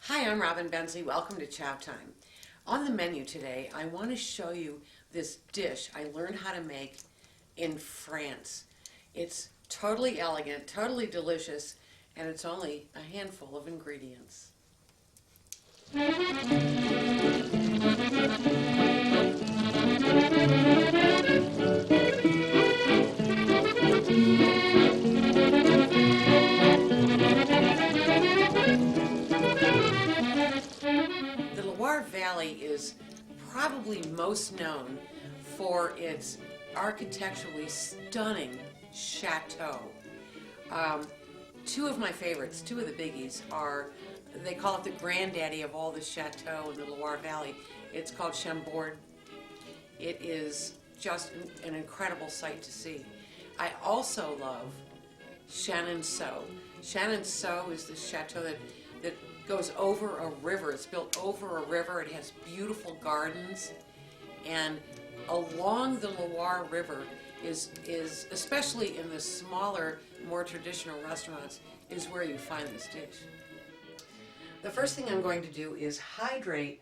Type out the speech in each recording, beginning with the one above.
Hi, I'm Robin Bensley. Welcome to Chow Time. On the menu today, I want to show you this dish I learned how to make in France. It's totally elegant, totally delicious, and it's only a handful of ingredients. The Loire Valley is probably most known for its architecturally stunning chateau. Two of my favorites, two of the biggies are, they call it the granddaddy of all the chateau in the Loire Valley. It's called Chambord. It is just an incredible sight to see. I also love Chenonceau. Chenonceau is the chateau that goes over a river. It's built over a river. It has beautiful gardens, and along the Loire River is especially in the smaller, more traditional restaurants, is where you find this dish. The first thing I'm going to do is hydrate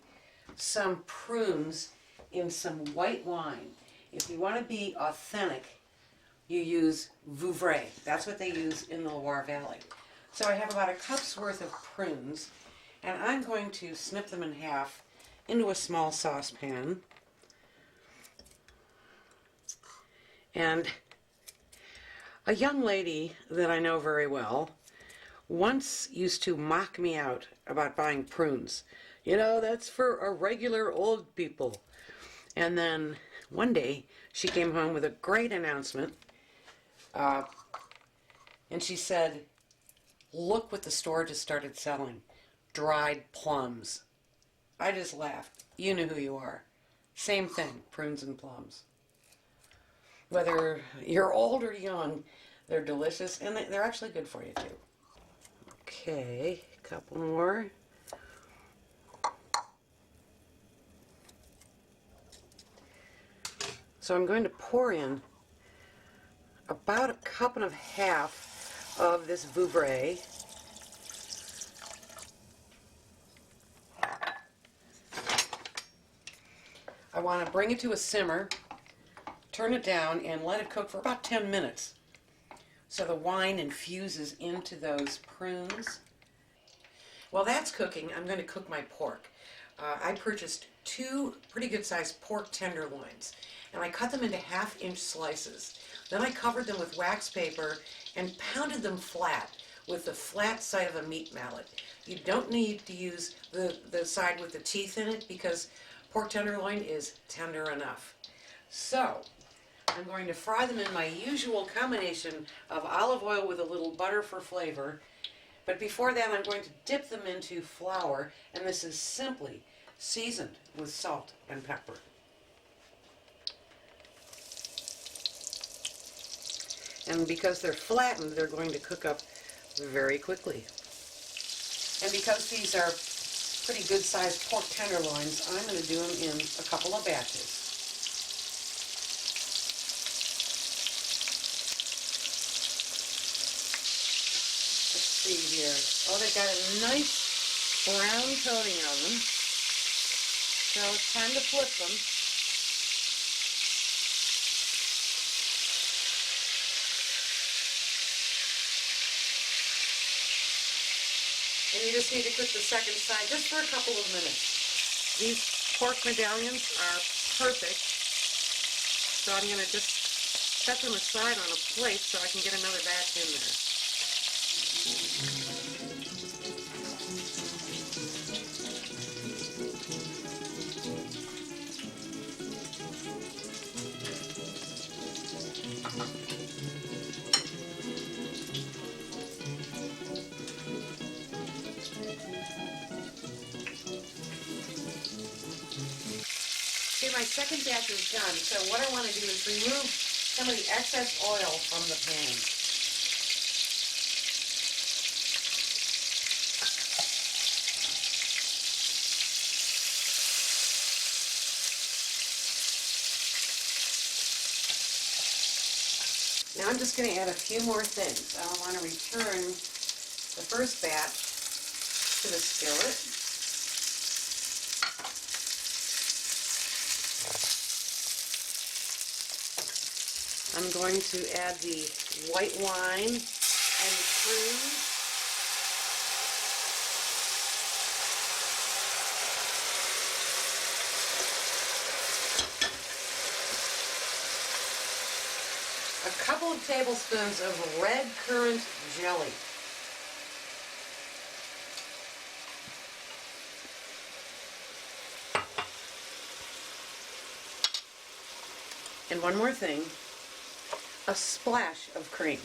some prunes in some white wine. If you want to be authentic, you use Vouvray. That's what they use in the Loire Valley. So I have about a cup's worth of prunes, and I'm going to snip them in half into a small saucepan. And a young lady that I know very well once used to mock me out about buying prunes. You know, that's for a regular old people. And then one day she came home with a great announcement, and she said, "Look what the store just started selling, dried plums." I just laughed. You know who you are. Same thing, prunes and plums. Whether you're old or young, they're delicious, and they're actually good for you too. Okay, a couple more. So I'm going to pour in about a cup and a half of this Vouvray. I want to bring it to a simmer, turn it down, and let it cook for about 10 minutes so the wine infuses into those prunes. While that's cooking, I'm going to cook my pork. I purchased two pretty good sized pork tenderloins, and I cut them into half-inch slices. Then I covered them with wax paper and pounded them flat with the flat side of a meat mallet. You don't need to use the side with the teeth in it because pork tenderloin is tender enough. So I'm going to fry them in my usual combination of olive oil with a little butter for flavor. But before that, I'm going to dip them into flour, and this is simply seasoned with salt and pepper. And because they're flattened, they're going to cook up very quickly. And because these are pretty good sized pork tenderloins, I'm going to do them in a couple of batches. Let's see here. Oh, they've got a nice brown coating on them. So it's time to flip them. And you just need to cook the second side just for a couple of minutes. These pork medallions are perfect. So I'm going to just set them aside on a plate so I can get another batch in there. Okay, my second batch is done, so what I want to do is remove some of the excess oil from the pan. Now I'm just going to add a few more things. I want to return the first batch to the skillet. I'm going to add the white wine and prunes. A couple of tablespoons of red currant jelly. And one more thing, a splash of cream.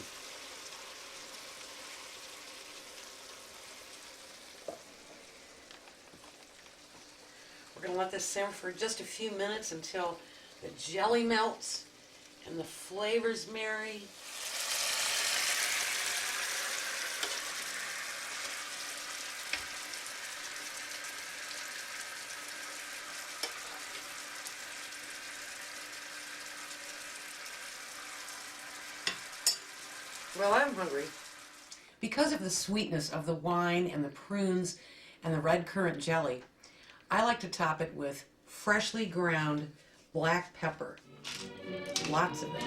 We're going to let this simmer for just a few minutes until the jelly melts and the flavors marry. Well, I'm hungry. Because of the sweetness of the wine and the prunes and the red currant jelly, I like to top it with freshly ground black pepper. Lots of it.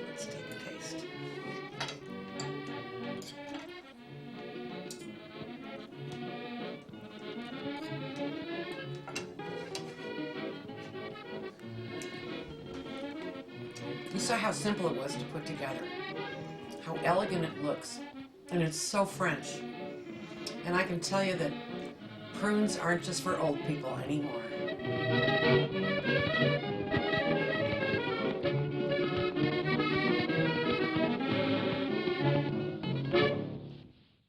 Let's take a taste. You saw how simple it was to put together, how elegant it looks, and it's so French. And I can tell you that prunes aren't just for old people anymore.